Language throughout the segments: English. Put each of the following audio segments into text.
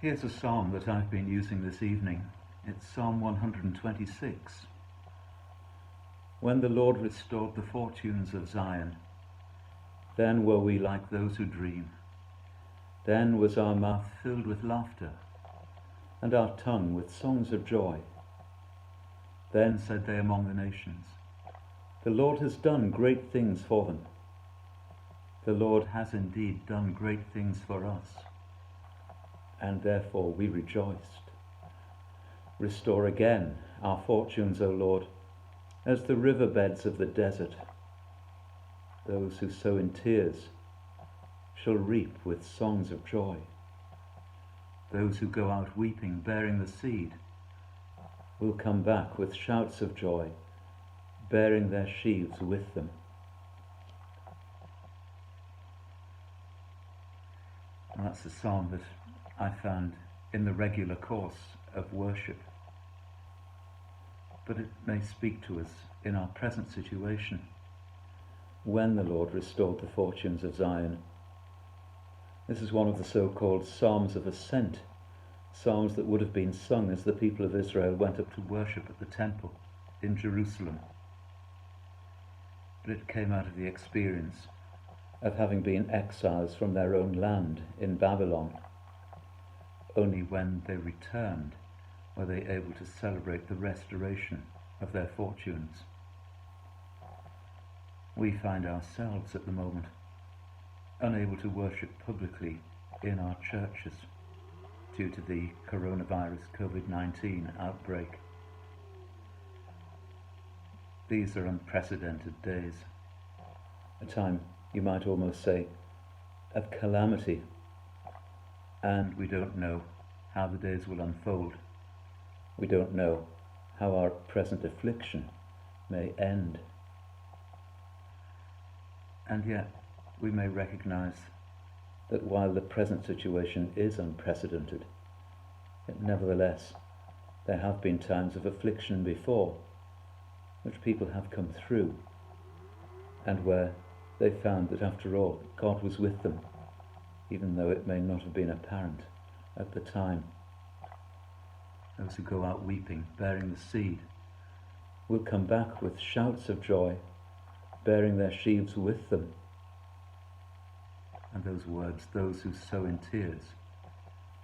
Here's a psalm that I've been using this evening. It's Psalm 126. When the Lord restored the fortunes of Zion, then were we like those who dream. Then was our mouth filled with laughter, and our tongue with songs of joy. Then said they among the nations, the Lord has done great things for them. The Lord has indeed done great things for us, and therefore we rejoiced. Restore again our fortunes, O Lord, as the riverbeds of the desert. Those who sow in tears shall reap with songs of joy. Those who go out weeping, bearing the seed, will come back with shouts of joy, bearing their sheaves with them. And that's a psalm that I found in the regular course of worship. But it may speak to us in our present situation. When the Lord restored the fortunes of Zion. This is one of the so-called Psalms of Ascent, psalms that would have been sung as the people of Israel went up to worship at the temple in Jerusalem. But it came out of the experience of having been exiles from their own land in Babylon. Only when they returned were they able to celebrate the restoration of their fortunes. We find ourselves at the moment unable to worship publicly in our churches due to the coronavirus COVID-19 outbreak. These are unprecedented days, a time, you might almost say, of calamity, and we don't know how the days will unfold. We don't know how our present affliction may end. And yet we may recognize that while the present situation is unprecedented, yet nevertheless there have been times of affliction before which people have come through, and where they found that after all God was with them, even though it may not have been apparent at the time. Those who go out weeping, bearing the seed, will come back with shouts of joy, bearing their sheaves with them. And those words, those who sow in tears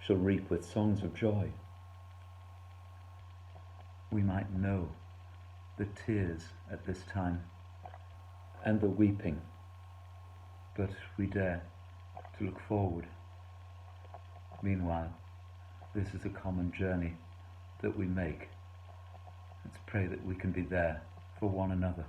shall reap with songs of joy. We might know the tears at this time and the weeping, but we dare to look forward. Meanwhile, this is a common journey that we make. Let's pray that we can be there for one another.